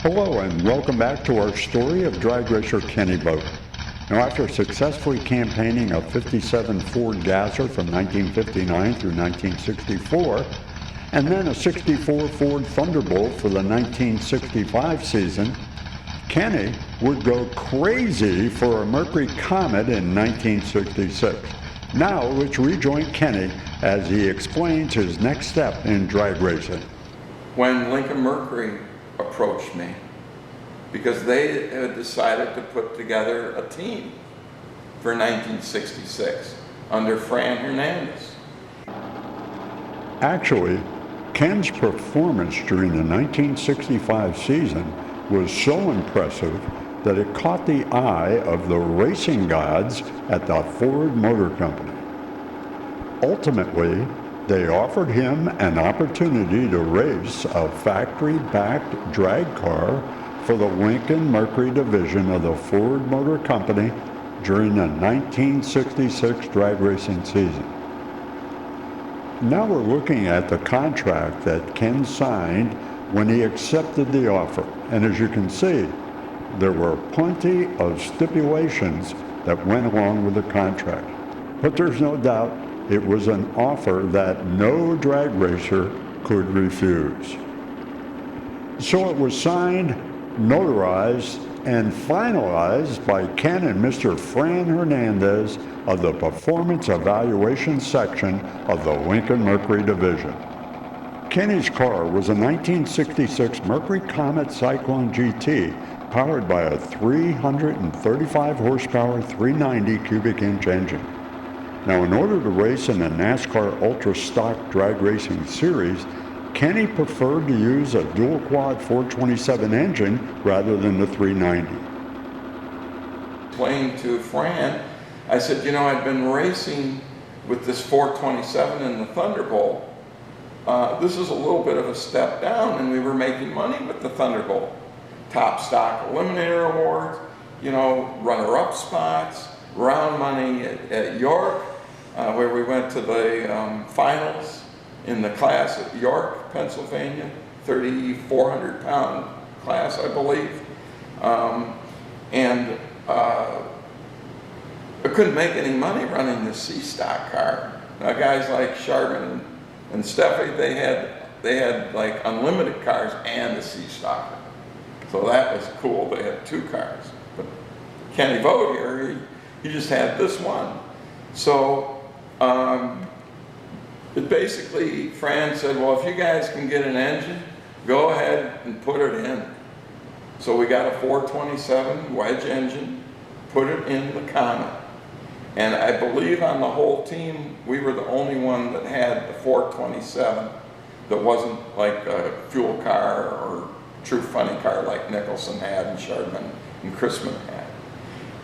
Hello and welcome back to our story of drag racer Kenny Vogt. Now, after successfully campaigning a 57 Ford Gasser from 1959 through 1964, and then a 64 Ford Thunderbolt for the 1965 season, Kenny would go crazy for a Mercury Comet in 1966. Now let's rejoin Kenny as he explains his next step in drag racing. When Lincoln Mercury approached me, because they had decided to put together a team for 1966 under Fran Hernandez. Actually, Ken's performance during the 1965 season was so impressive that it caught the eye of the racing gods at the Ford Motor Company. Ultimately, they offered him an opportunity to race a factory-backed drag car for the Lincoln Mercury division of the Ford Motor Company during the 1966 drag racing season. Now we're looking at the contract that Ken signed when he accepted the offer. And as you can see, there were plenty of stipulations that went along with the contract. But there's no doubt it was an offer that no drag racer could refuse. So it was signed, notarized, and finalized by Ken and Mr. Fran Hernandez of the Performance Evaluation Section of the Lincoln Mercury Division. Kenny's car was a 1966 Mercury Comet Cyclone GT powered by a 335 horsepower 390 cubic inch engine. Now, in order to race in the NASCAR Ultra Stock Drag Racing Series, Kenny preferred to use a dual quad 427 engine rather than the 390. Explained to Fran, I said, you know, I'd been racing with this 427 in the Thunderbolt. This is a little bit of a step down, and we were making money with the Thunderbolt. Top stock eliminator awards, you know, runner-up spots, round money at York, where we went to the finals in the class at York, Pennsylvania, 3,400-pound class, I believe. And I couldn't make any money running the C-Stock car. Now, guys like Charbon and Steffi, they had like unlimited cars and the C-Stock. So that was cool. They had two cars. But Kenny Vogt here, he just had this one. So it basically, Fran said, well, if you guys can get an engine, go ahead and put it in. So we got a 427 wedge engine, put it in the Comet. And I believe on the whole team, we were the only one that had the 427 that wasn't like a fuel car or true funny car like Nicholson had and Chardman and Chrisman had.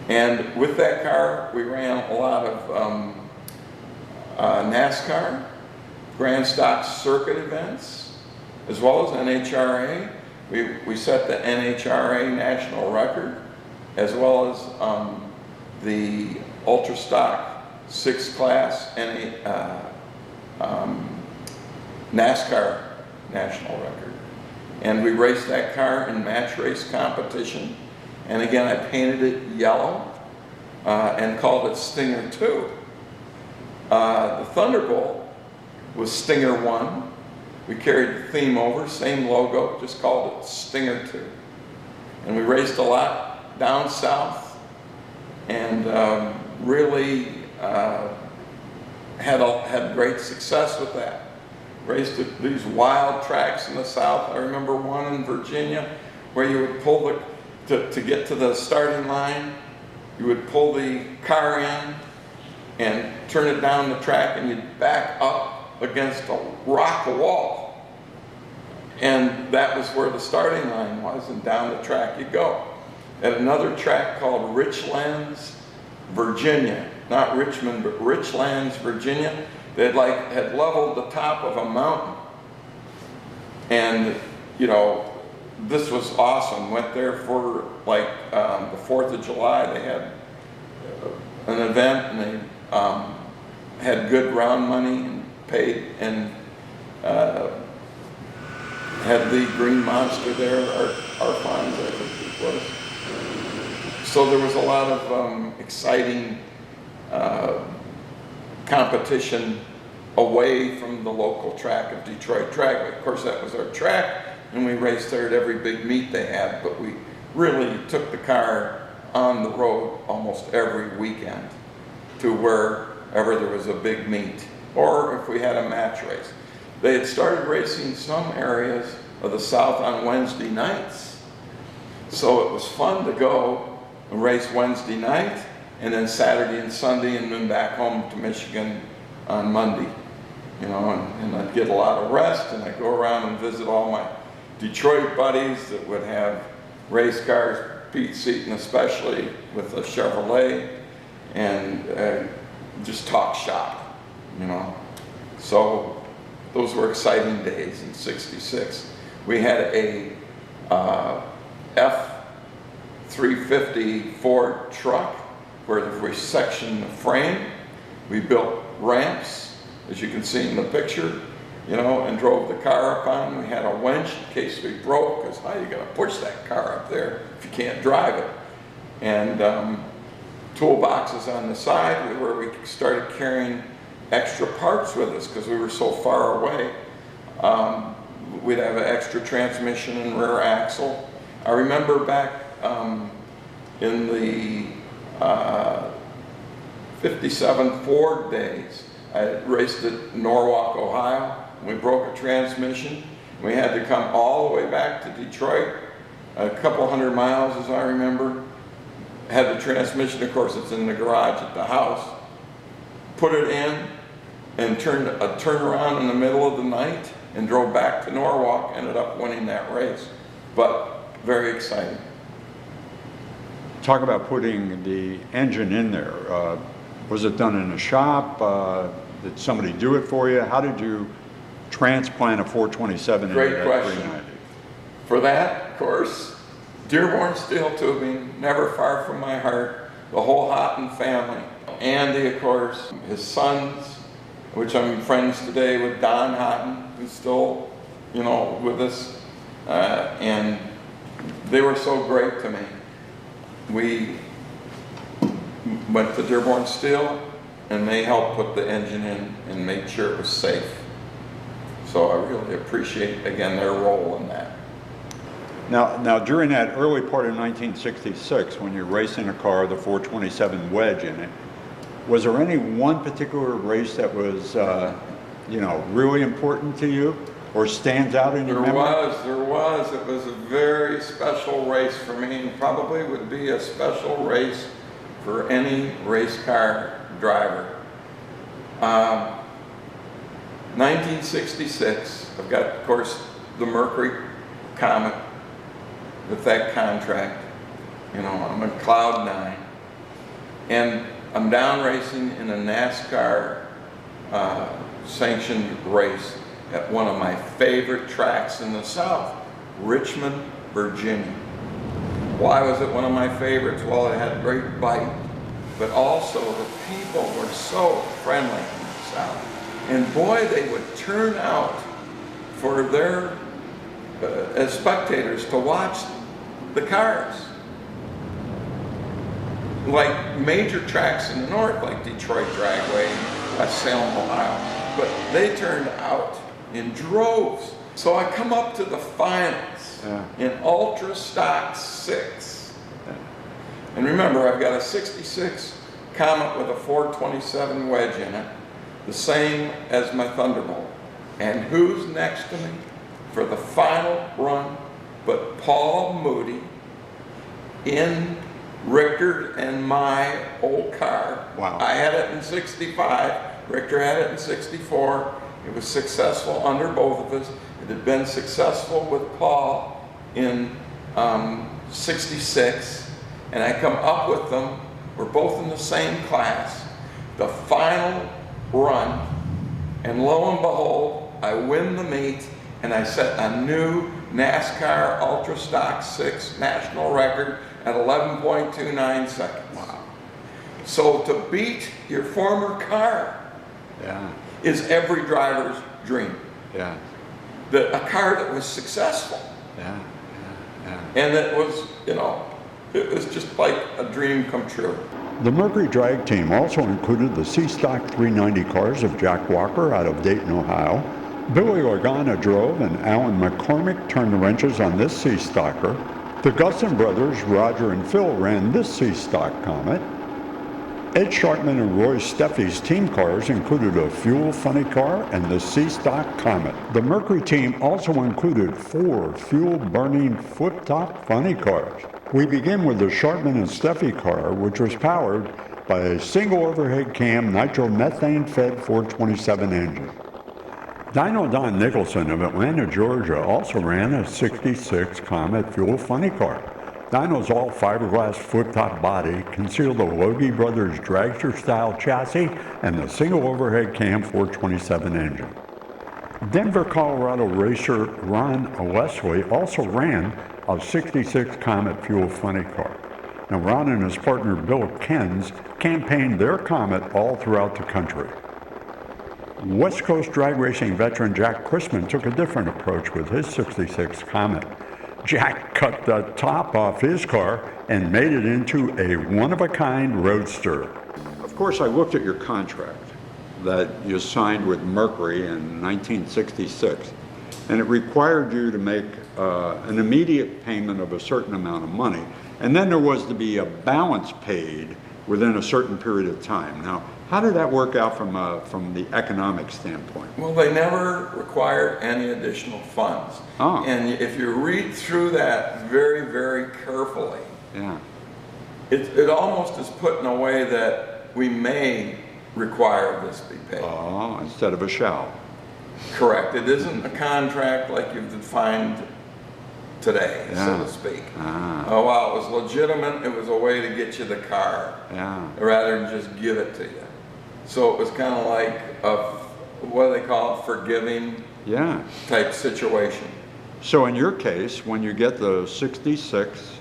And with that car, we ran a lot of NASCAR, Grand Stock Circuit events, as well as NHRA. We set the NHRA national record, as well as the Ultra Stock 6 class NASCAR national record. And we raced that car in match race competition. And again, I painted it yellow and called it Stinger 2. The Thunderbolt was Stinger 1. We carried the theme over, same logo, just called it Stinger 2. And we raced a lot down south and really had great success with that. Raced at these wild tracks in the south. I remember one in Virginia where you would pull to get to the starting line, you would pull the car in and turn it down the track, and you'd back up against a rock wall. And that was where the starting line was, and down the track you go. At another track called Richlands, Virginia, not Richmond, but Richlands, Virginia, they had leveled the top of a mountain. And, you know, this was awesome. Went there for like the 4th of July. They had an event, and they had good round money and paid and had the Green Monster there, our Fonz, I think it was. So there was a lot of exciting competition away from the local track of Detroit Dragway. Of course, that was our track, and we raced there at every big meet they had, but we really took the car on the road almost every weekend to wherever there was a big meet, or if we had a match race. They had started racing some areas of the South on Wednesday nights, so it was fun to go and race Wednesday night, and then Saturday and Sunday, and then back home to Michigan on Monday. You know, and I'd get a lot of rest, and I'd go around and visit all my Detroit buddies that would have race cars, Pete Seaton especially, with a Chevrolet, and just talk shop, you know. So those were exciting days in '66. We had a F-350 Ford truck where we sectioned the frame. We built ramps, as you can see in the picture, you know, and drove the car up on. We had a winch in case we broke, because how are you going to push that car up there if you can't drive it? And toolboxes on the side where we started carrying extra parts with us because we were so far away. We'd have an extra transmission and rear axle. I remember back in the 57 Ford days, I raced at Norwalk, Ohio. We broke a transmission. We had to come all the way back to Detroit, a couple hundred miles as I remember. Had the transmission, of course it's in the garage at the house. Put it in and turned a turnaround in the middle of the night and drove back to Norwalk, ended up winning that race. But very exciting. Talk about putting the engine in there. Was it done in a shop? Did somebody do it for you? How did you transplant a 427 into that 390? For that, of course, Dearborn Steel Tubing, never far from my heart, the whole Houghton family. Andy, of course, his sons, which I'm friends today with Don Houghton, who's still, you know, with us. And they were so great to me. We went to Dearborn Steel, and they helped put the engine in and made sure it was safe. So I really appreciate, again, their role in that. Now during that early part of 1966, when you're racing a car, the 427 wedge in it, was there any one particular race that was, you know, really important to you or stands out in your memory? There was. It was a very special race for me, and probably would be a special race for any race car driver. 1966, I've got, of course, the Mercury Comet with that contract. You know, I'm in cloud 9. And I'm down racing in a NASCAR sanctioned race at one of my favorite tracks in the South, Richmond, Virginia. Why was it one of my favorites? Well, it had a great bite, but also the people were so friendly in the South. And boy, they would turn out for their, as spectators, to watch the cars. Like major tracks in the north, like Detroit Dragway, West Salem, Ohio, but they turned out in droves. So I come up to the finals in Ultra Stock 6. And remember, I've got a 66 Comet with a 427 wedge in it, the same as my Thunderbolt. And who's next to me for the final run but Paul Moody in Richter and my old car. Wow. I had it in 65, Richter had it in 64. It was successful under both of us. It had been successful with Paul in 66, and I come up with them. We're both in the same class. The final run, and lo and behold, I win the meet, and I set a new NASCAR Ultra Stock 6 national record at 11.29 seconds. Wow. So to beat your former car is every driver's dream. Yeah. a car that was successful. Yeah. And it was, it was just like a dream come true. The Mercury Drag Team also included the C-Stock 390 cars of Jack Walker out of Dayton, Ohio. Billy Organa drove and Alan McCormick turned the wrenches on this C-Stocker. The Gustin brothers, Roger and Phil, ran this C-Stock Comet. Ed Sharpman and Roy Steffi's team cars included a fuel funny car and the C-Stock Comet. The Mercury team also included 4 fuel-burning foot-top funny cars. We begin with the Sharpman and Steffi car, which was powered by a single overhead cam nitromethane-fed 427 engine. Dino Don Nicholson of Atlanta, Georgia also ran a 66 Comet fuel funny car. Dino's all fiberglass foot-top body concealed the Logie Brothers dragster-style chassis and the single overhead cam 427 engine. Denver, Colorado racer Ron Leslie also ran a 66 Comet fuel funny car. Now Ron and his partner Bill Kenz campaigned their Comet all throughout the country. West Coast drag racing veteran Jack Chrisman took a different approach with his 66 Comet. Jack cut the top off his car and made it into a one-of-a-kind roadster. Of course, I looked at your contract that you signed with Mercury in 1966, and it required you to make an immediate payment of a certain amount of money, and then there was to be a balance paid within a certain period of time. Now, how did that work out from the economic standpoint? Well, they never required any additional funds. Oh. And if you read through that very, very carefully, Yeah. it almost is put in a way that we may require this be paid. Oh, instead of a shall. Correct. It isn't a contract like you've defined today, so to speak. Oh, wow, it was legitimate. It was a way to get you the car, rather than just give it to you. So it was kind of like what do they call it, forgiving type situation. So in your case, when you get the 66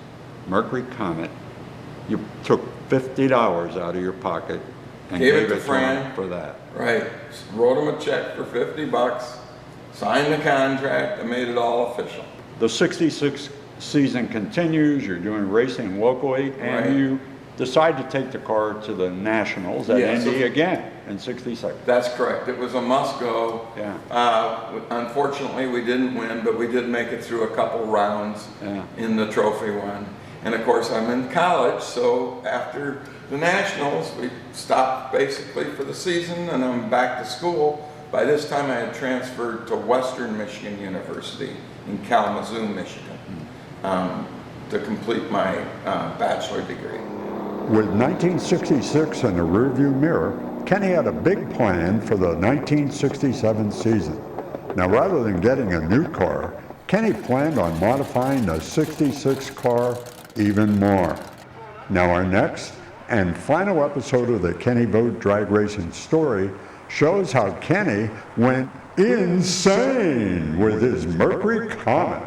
Mercury Comet, you took $50 out of your pocket and Gave gave it to him Fran for that. Right. Wrote him a check for $50, signed the contract, and made it all official. The 66 season continues, you're doing racing locally, and you decide to take the car to the Nationals at Indy again in 66. That's correct. It was a must-go. Unfortunately, we didn't win, but we did make it through a couple rounds in the trophy one. And of course, I'm in college, so after the Nationals, we stopped basically for the season, and I'm back to school. By this time, I had transferred to Western Michigan University in Kalamazoo, Michigan, to complete my bachelor degree. With 1966 in the rearview mirror, Kenny had a big plan for the 1967 season. Now, rather than getting a new car, Kenny planned on modifying the 66 car even more. Now, our next and final episode of the Kenny Vogt drag racing story shows how Kenny went insane with his Mercury Comet.